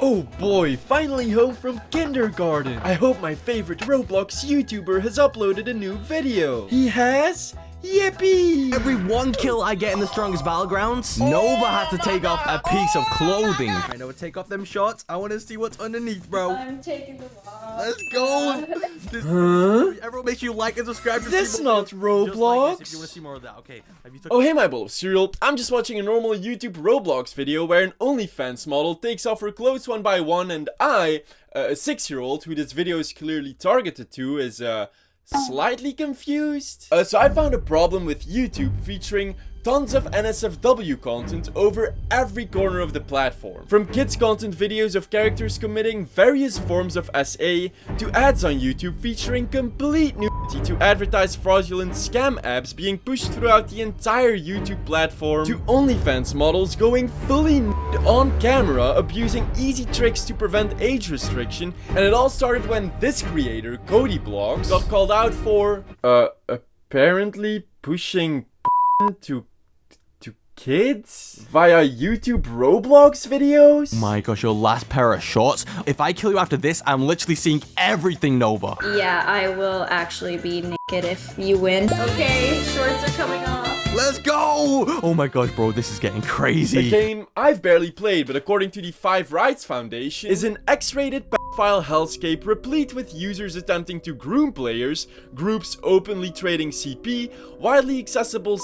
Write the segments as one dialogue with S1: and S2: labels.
S1: Oh boy, finally home from kindergarten. I hope my favorite Roblox YouTuber has uploaded a new video. He has? Yippee!
S2: Every one kill I get in the strongest battlegrounds, Nova has to take off a piece of clothing. I know, take off them shorts. I want to see what's underneath, bro.
S3: I'm taking them off.
S2: Let's go. Everyone make sure you like and subscribe.
S1: This not Roblox.
S2: Like this if you want to see more of that. Okay.
S1: Oh hey my bowl of cereal. I'm just watching a normal YouTube Roblox video where an OnlyFans model takes off her clothes one by one, and I, a 6-year-old who this video is clearly targeted to, is slightly confused. So I found a problem with YouTube featuring tons of NSFW content over every corner of the platform. From kids content videos of characters committing various forms of SA, to ads on YouTube featuring complete nudity to advertise fraudulent scam apps being pushed throughout the entire YouTube platform, to OnlyFans models going fully nude on camera, abusing easy tricks to prevent age restriction, and it all started when this creator, CodyBlogs, got called out for, apparently pushing to kids via YouTube Roblox videos.
S2: Oh my gosh, your last pair of shorts. If I kill you after this, I'm literally seeing everything, Nova.
S3: Yeah, I will actually be naked if you win. Okay, shorts are coming off.
S2: Let's go! Oh my gosh, bro, this is getting crazy.
S1: The game I've barely played, but according to the 5 Rights Foundation, is an X-rated pedophile hellscape replete with users attempting to groom players, groups openly trading CP, widely accessible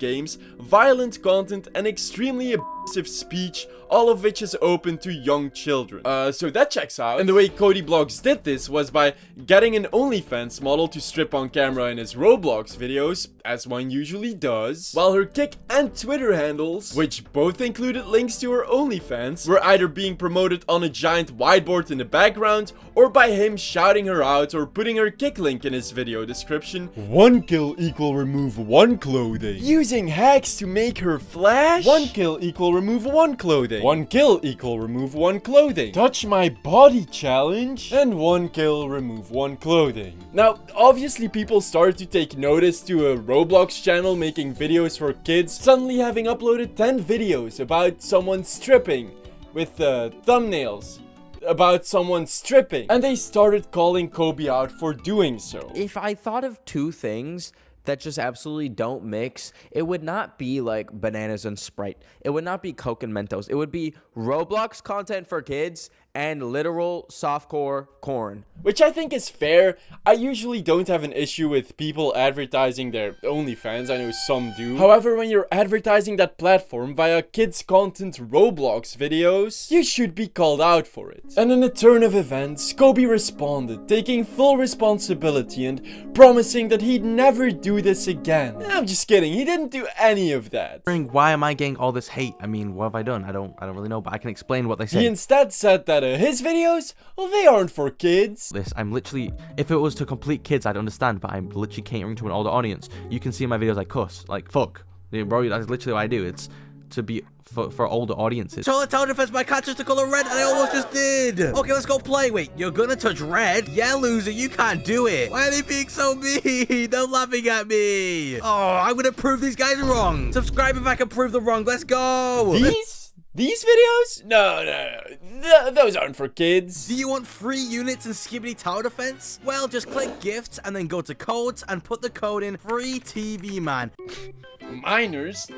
S1: games, violent content, and extremely abusive speech, all of which is open to young children. So that checks out. And the way CodyBlogs did this was by getting an OnlyFans model to strip on camera in his Roblox videos, as one usually does, while her Kick and Twitter handles, which both included links to her OnlyFans, were either being promoted on a giant whiteboard in the background, or by him shouting her out or putting her Kick link in his video description. 1 kill equal remove 1 clothing. Using hacks to make her flash. 1 kill equal remove 1 clothing. 1 kill equal remove 1 clothing. Touch my body challenge. And 1 kill remove 1 clothing. Now, obviously people started to take notice to a Roblox channel making videos for kids suddenly having uploaded 10 videos about someone stripping with thumbnails about someone stripping, and they started calling Kobe out for doing so.
S4: If I thought of 2 things that just absolutely don't mix, it would not be like bananas and Sprite. It would not be Coke and Mentos. It would be Roblox content for kids and literal softcore corn.
S1: Which I think is fair. I usually don't have an issue with people advertising their OnlyFans. I know some do. However, when you're advertising that platform via kids content Roblox videos, you should be called out for it. And in a turn of events, Kobe responded, taking full responsibility and promising that he'd never do this again. I'm just kidding, he didn't do any of that.
S2: Why am I getting all this hate? I mean, what have I done? I don't really know, but I can explain what they say.
S1: He instead said that his videos, well, they aren't for kids.
S2: I'm literally, if it was to complete kids, I'd understand, but I'm literally catering to an older audience. You can see in my videos I cuss, like fuck. Bro, that's literally what I do. It's to be for older audiences. So tower defense, my cat just the color red, and I almost just did. Okay, let's go play. Wait, you're gonna touch red? Yeah, loser, you can't do it. Why are they being so mean? They're laughing at me. Oh, I'm gonna prove these guys wrong. Subscribe if I can prove them wrong. Let's go.
S1: These videos? No, those aren't for kids.
S2: Do you want free units and skibbity tower defense? Well, just click gifts and then go to codes and put the code in free TV man.
S1: Minors?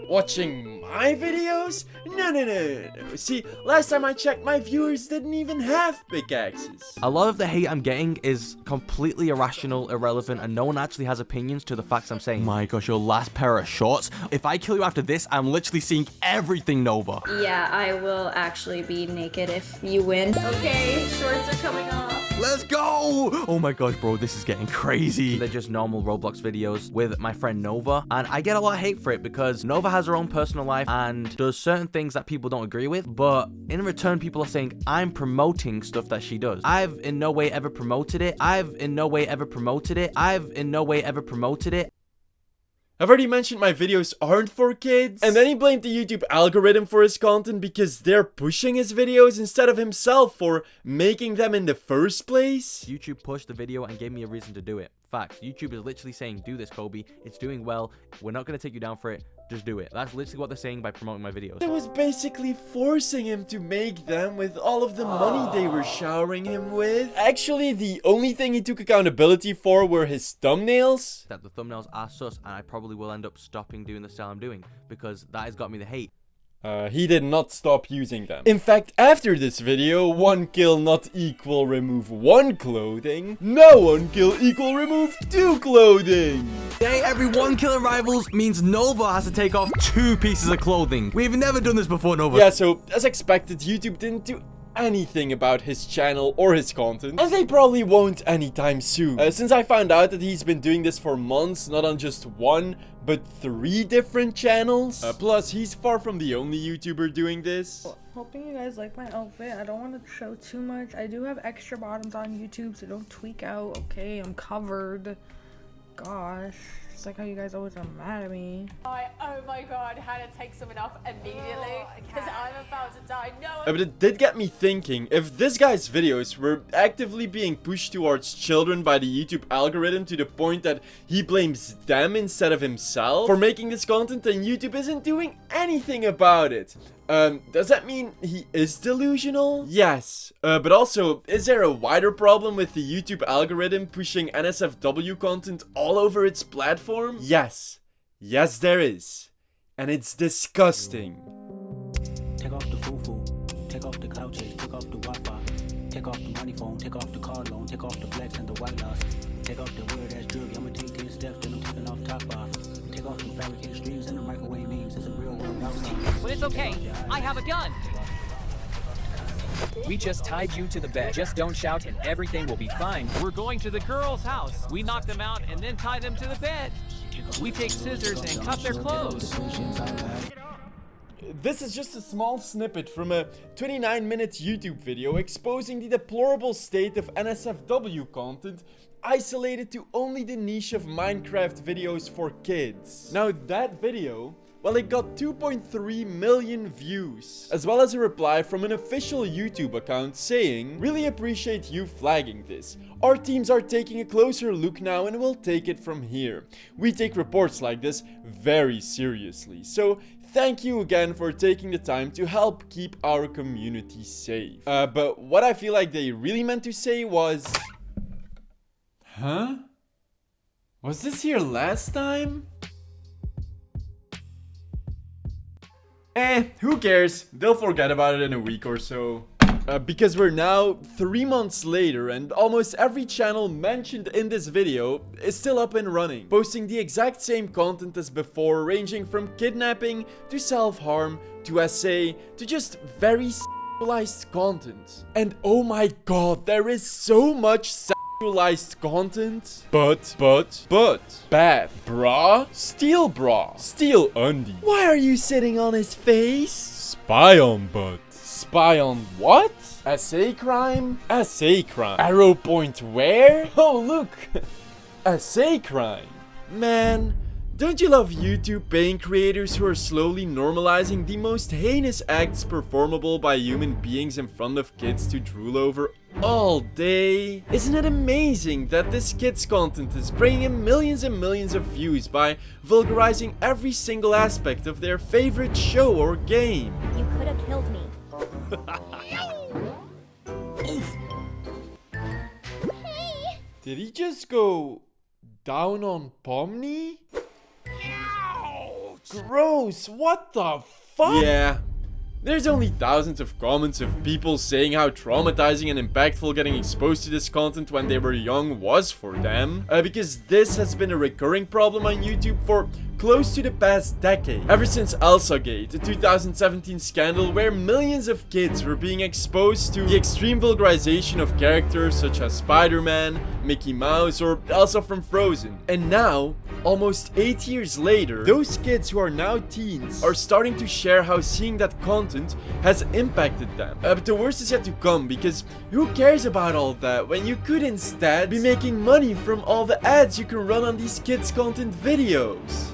S1: Watching my videos? No. See, last time I checked, my viewers didn't even have pickaxes.
S2: A lot of the hate I'm getting is completely irrational, irrelevant, and no one actually has opinions to the facts I'm saying. My gosh, your last pair of shorts. If I kill you after this, I'm literally seeing everything, Nova.
S3: Yeah, I will actually be naked if you win. Okay, shorts are coming off.
S2: Let's go! Oh my gosh, bro, this is getting crazy. They're just normal Roblox videos with my friend Nova, and I get a lot of hate for it because Nova has her own personal life and does certain things that people don't agree with, but in return, people are saying I'm promoting stuff that she does. I've in no way ever promoted it. I've
S1: already mentioned my videos aren't for kids, and then he blamed the YouTube algorithm for his content because they're pushing his videos instead of himself for making them in the first place.
S2: YouTube pushed the video and gave me a reason to do it. Facts. YouTube is literally saying, do this, Kobe. It's doing well. We're not going to take you down for it. just do it. That's literally what they're saying by promoting my videos.
S1: It was basically forcing him to make them with all of the money they were showering him with. Actually, the only thing he took accountability for were his thumbnails.
S2: That the thumbnails are sus, and I probably will end up stopping doing the style I'm doing because that has got me the hate.
S1: He did not stop using them. In fact, after this video, 1 kill not equal remove 1 clothing. No 1 kill equal remove 2 clothing.
S2: Today, every 1 kill in Rivals means Nova has to take off 2 pieces of clothing. We've never done this before, Nova.
S1: Yeah, so as expected, YouTube didn't do anything about his channel or his content, and they probably won't anytime soon. Since I found out that he's been doing this for months, not on just 1 but 3 different channels. Plus, he's far from the only YouTuber doing this.
S5: Hoping you guys like my outfit. I don't want to show too much. I do have extra bottoms on YouTube, so don't tweak out. Okay, I'm covered. Gosh, it's like how you guys always are mad at me.
S6: Oh my god, Hannah, take someone off immediately because I'm about to die. No.
S1: But it did get me thinking, if this guy's videos were actively being pushed towards children by the YouTube algorithm to the point that he blames them instead of himself for making this content, then YouTube isn't doing anything about it. Does that mean he is delusional? Yes. But also, is there a wider problem with the YouTube algorithm pushing NSFW content all over its platform? Yes. Yes, there is. And it's disgusting.
S7: Take off the foo-foo, take off the cloud chase, take off the Wi-Fi, take off the money phone, take off the car loan, take off the flex and the white loss, take off the weird ass drug, I'ma take 10 steps, then I'm taking off top 5, take off the fabricated streams and the microwave memes, it's a real world reality.
S8: But it's okay, I have a gun!
S9: We just tied you to the bed. Just don't shout and everything will be fine.
S8: We're going to the girl's house. We knock them out and then tie them to the bed. We take scissors and cut their clothes.
S1: This is just a small snippet from a 29-minute YouTube video exposing the deplorable state of NSFW content isolated to only the niche of Minecraft videos for kids. Now that video, well, it got 2.3 million views, as well as a reply from an official YouTube account saying, "Really appreciate you flagging this. Our teams are taking a closer look now and we'll take it from here. We take reports like this very seriously. So thank you again for taking the time to help keep our community safe." But what I feel like they really meant to say was... Huh? Was this here last time? Who cares? They'll forget about it in a week or so. Because we're now 3 months later and almost every channel mentioned in this video is still up and running, posting the exact same content as before, ranging from kidnapping to self-harm to essay to just very sexualized content. And oh my god, there is so much sexualized content. But, bath, bra, steel bra, steel undie. Why are you sitting on his face? Spy on butt. Spy on what? Essay crime? Essay crime. Arrow point where? Oh look, essay crime. Man, don't you love YouTube paying creators who are slowly normalizing the most heinous acts performable by human beings in front of kids to drool over all day? Isn't it amazing that this kids content is bringing in millions and millions of views by vulgarizing every single aspect of their favorite show or game?
S10: You could have killed me.
S1: Did he just go down on Pomni? Gross, what the fuck? Yeah. There's only thousands of comments of people saying how traumatizing and impactful getting exposed to this content when they were young was for them. Because this has been a recurring problem on YouTube for close to the past decade. Ever since ElsaGate, the 2017 scandal where millions of kids were being exposed to the extreme vulgarization of characters such as Spider-Man, Mickey Mouse, or Elsa from Frozen. And now, almost 8 years later, those kids who are now teens are starting to share how seeing that content has impacted them. But the worst is yet to come, because who cares about all that when you could instead be making money from all the ads you can run on these kids content videos?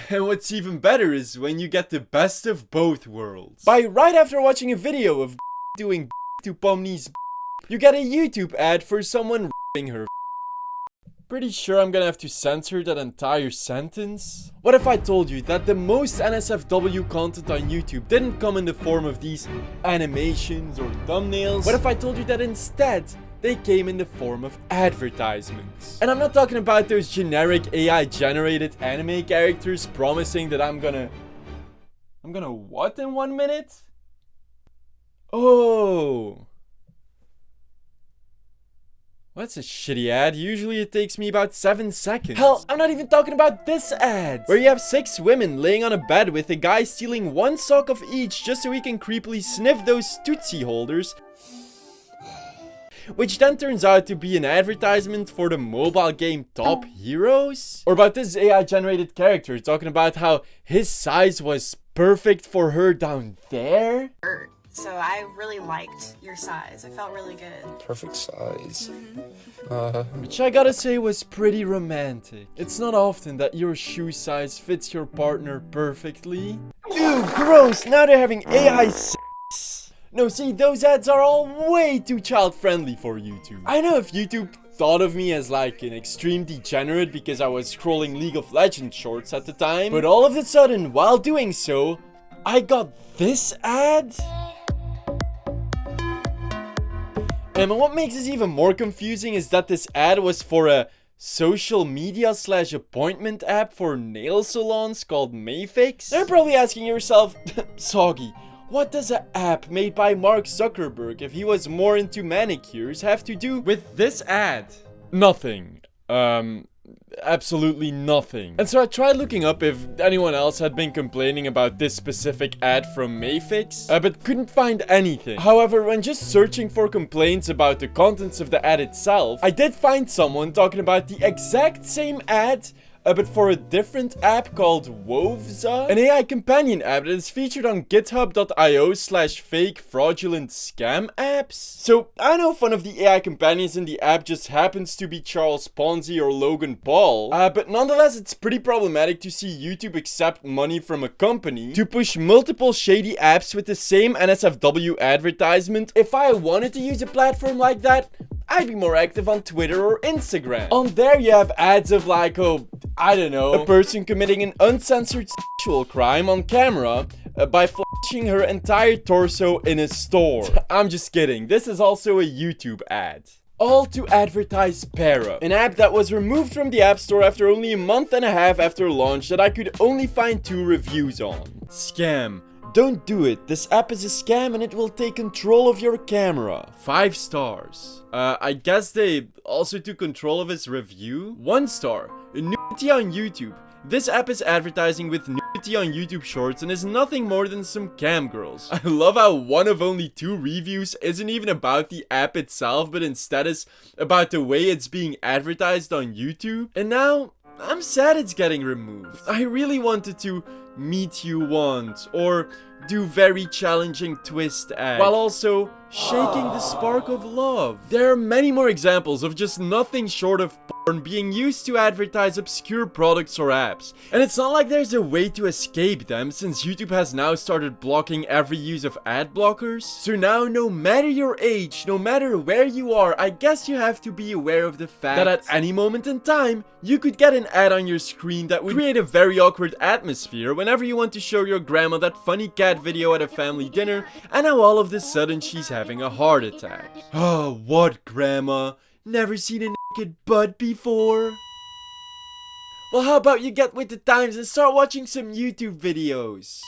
S1: And what's even better is when you get the best of both worlds. By right after watching a video of doing to Pomni's, you get a YouTube ad for someone her. Pretty sure I'm gonna have to censor that entire sentence. What if I told you that the most NSFW content on YouTube didn't come in the form of these animations or thumbnails? What if I told you that instead they came in the form of advertisements? And I'm not talking about those generic AI generated anime characters promising that I'm gonna what in 1 minute? Oh. Well, that's a shitty ad. Usually it takes me about 7 seconds. Hell, I'm not even talking about this ad, where you have 6 women laying on a bed with a guy stealing 1 sock of each just so he can creepily sniff those Tootsie holders, which then turns out to be an advertisement for the mobile game Top Heroes? Or about this AI generated character talking about how his size was perfect for her down there?
S10: So I really liked your size. It felt really good.
S11: Perfect size.
S1: Which I gotta say was pretty romantic. It's not often that your shoe size fits your partner perfectly. Ew, gross! Now they're having AI sex. No, see, those ads are all way too child-friendly for YouTube. I know if YouTube thought of me as like an extreme degenerate because I was scrolling League of Legends shorts at the time, but all of a sudden, while doing so, I got this ad? And what makes this even more confusing is that this ad was for a social media / appointment app for nail salons called Mayfix. You're probably asking yourself, Soggy, what does an app made by Mark Zuckerberg, if he was more into manicures, have to do with this ad? Nothing. Absolutely nothing. And so I tried looking up if anyone else had been complaining about this specific ad from Mayfix, but couldn't find anything. However, when just searching for complaints about the contents of the ad itself, I did find someone talking about the exact same ad, but for a different app called Wovza, an AI companion app that is featured on github.io/fake fraudulent scam apps. So I know if one of the AI companions in the app just happens to be Charles Ponzi or Logan Paul, but nonetheless it's pretty problematic to see YouTube accept money from a company to push multiple shady apps with the same NSFW advertisement. If I wanted to use a platform like that, I'd be more active on Twitter or Instagram. On there you have ads of like, oh, I don't know, a person committing an uncensored sexual crime on camera by flashing her entire torso in a store. I'm just kidding, this is also a YouTube ad. All to advertise Para, an app that was removed from the App Store after only a month and a half after launch that I could only find 2 reviews on. Scam. Don't do it. This app is a scam and it will take control of your camera. 5 stars. I guess they also took control of his review. 1 star. Nudity on YouTube. This app is advertising with nudity on YouTube Shorts and is nothing more than some cam girls. I love how one of only 2 reviews isn't even about the app itself, but instead is about the way it's being advertised on YouTube. And now, I'm sad it's getting removed. I really wanted to meet you once, or do very challenging twist ads, while also shaking the spark of love. There are many more examples of just nothing short of porn being used to advertise obscure products or apps. And it's not like there's a way to escape them, since YouTube has now started blocking every use of ad blockers. So now, no matter your age, no matter where you are, I guess you have to be aware of the fact that at any moment in time, you could get an ad on your screen that would create a very awkward atmosphere whenever you want to show your grandma that funny cat video at a family dinner, and now all of a sudden she's having a heart attack. Oh, what, grandma? Never seen a naked butt before? Well, how about you get with the times and start watching some YouTube videos?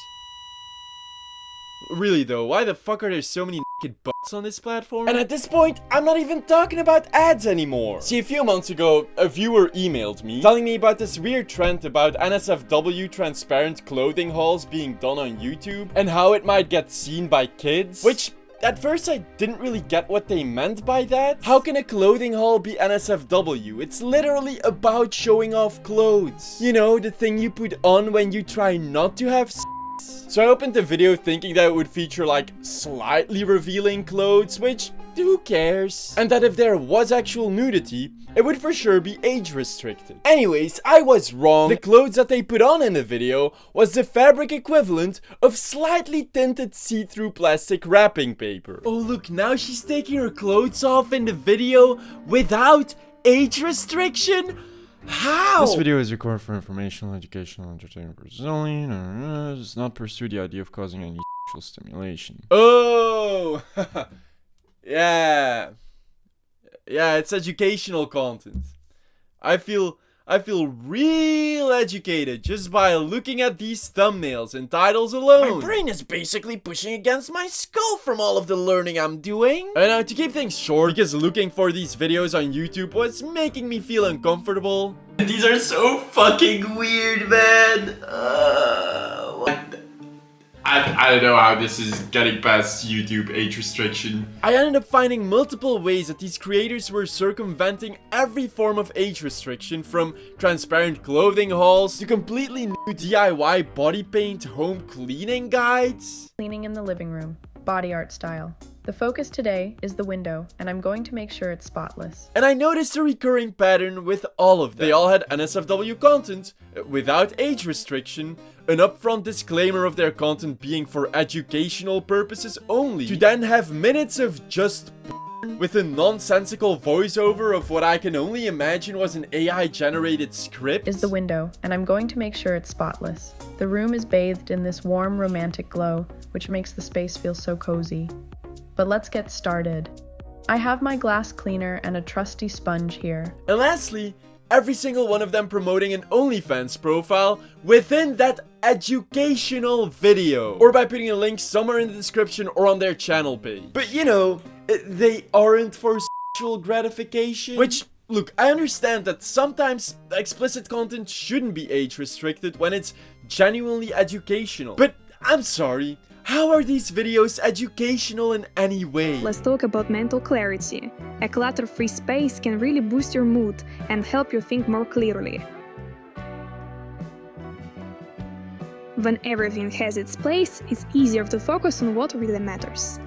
S1: Really though, why the fuck are there so many naked butts on this platform? And at this point, I'm not even talking about ads anymore. See, a few months ago, a viewer emailed me telling me about this weird trend about NSFW transparent clothing hauls being done on YouTube and how it might get seen by kids, which at first I didn't really get what they meant by that. How can a clothing haul be NSFW? It's literally about showing off clothes. You know, the thing you put on when you try not to have sex. So I opened the video thinking that it would feature like slightly revealing clothes, which who cares? And that if there was actual nudity, it would for sure be age restricted. Anyways, I was wrong. The clothes that they put on in the video was the fabric equivalent of slightly tinted see-through plastic wrapping paper. Oh look, now she's taking her clothes off in the video without age restriction? How?
S11: This video is recorded for informational, educational, entertainment purposes only. It does not pursue the idea of causing any sexual stimulation.
S1: Oh! Yeah. Yeah, it's educational content. I feel real educated just by looking at these thumbnails and titles alone. My brain is basically pushing against my skull from all of the learning I'm doing. And to keep things short, because looking for these videos on YouTube was making me feel uncomfortable. These are so fucking weird, man. I don't know how this is getting past YouTube age restriction. I ended up finding multiple ways that these creators were circumventing every form of age restriction, from transparent clothing hauls to completely new DIY body paint home cleaning guides.
S12: Cleaning in the living room, body art style. The focus today is the window, and I'm going to make sure it's spotless.
S1: And I noticed a recurring pattern with all of them. They all had NSFW content, without age restriction, an upfront disclaimer of their content being for educational purposes only, to then have minutes of just with a nonsensical voiceover of what I can only imagine was an AI-generated script.
S12: Is the window, and I'm going to make sure it's spotless. The room is bathed in this warm, romantic glow, which makes the space feel so cozy. But let's get started. I have my glass cleaner and a trusty sponge here.
S1: And lastly, every single one of them promoting an OnlyFans profile within that educational video, or by putting a link somewhere in the description or on their channel page. But you know, they aren't for sexual gratification. Which, look, I understand that sometimes explicit content shouldn't be age restricted when it's genuinely educational. But I'm sorry, how are these videos educational in any way?
S13: Let's talk about mental clarity. A clutter-free space can really boost your mood and help you think more clearly. When everything has its place, it's easier to focus on what really matters.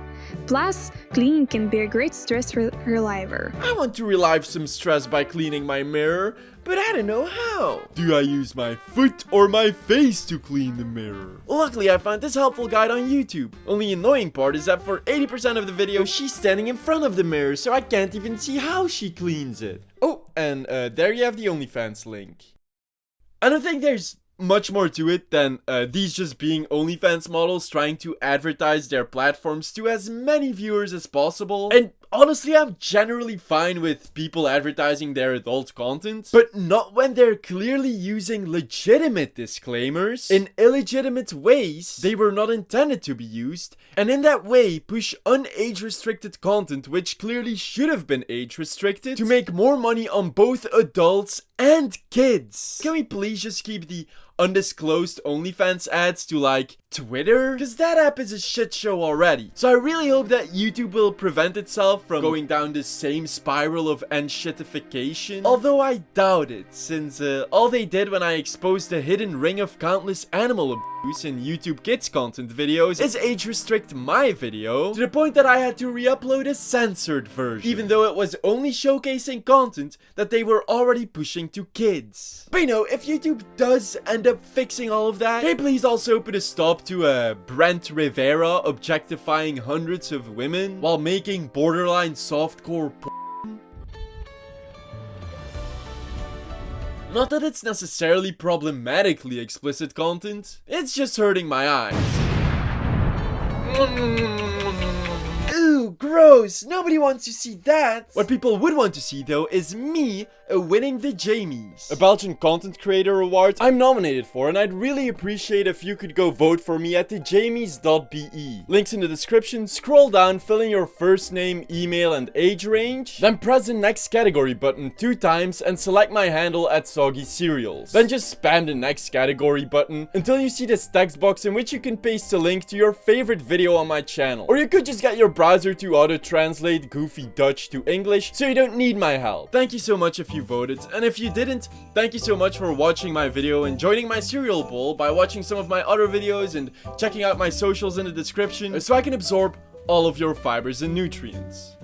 S13: Plus, cleaning can be a great stress reliever.
S1: I want to relieve some stress by cleaning my mirror, but I don't know how. Do I use my foot or my face to clean the mirror? Luckily, I found this helpful guide on YouTube. Only annoying part is that for 80% of the video, she's standing in front of the mirror, so I can't even see how she cleans it. Oh, and there you have the OnlyFans link. I don't think there's much more to it than these just being OnlyFans models trying to advertise their platforms to as many viewers as possible. And honestly, I'm generally fine with people advertising their adult content, but not when they're clearly using legitimate disclaimers in illegitimate ways they were not intended to be used, and in that way push unage restricted content which clearly should have been age restricted to make more money on both adults and kids. Can we please just keep the undisclosed OnlyFans ads to like Twitter? Because that app is a shit show already. So I really hope that YouTube will prevent itself from going down the same spiral of shitification. Although I doubt it, since all they did when I exposed the hidden ring of countless animal abuse in YouTube Kids content videos is age restrict my video, to the point that I had to re-upload a censored version, even though it was only showcasing content that they were already pushing to kids. But you know, if YouTube does end up fixing all of that, can you please also put a stop to Brent Rivera objectifying hundreds of women while making borderline softcore porn? Not that it's necessarily problematically explicit content, it's just hurting my eyes. Ooh, gross! Nobody wants to see that! What people would want to see though is me winning the Jamies, a Belgian content creator award I'm nominated for, and I'd really appreciate if you could go vote for me at thejamies.be. Links in the description. Scroll down, fill in your first name, email and age range, then press the next category button 2 times and select my handle at Soggy Cereals. Then just spam the next category button until you see this text box in which you can paste a link to your favorite video on my channel. Or you could just get your browser to auto-translate goofy Dutch to English, so you don't need my help. Thank you so much if you voted, and if you didn't, thank you so much for watching my video and joining my cereal bowl by watching some of my other videos and checking out my socials in the description so I can absorb all of your fibers and nutrients.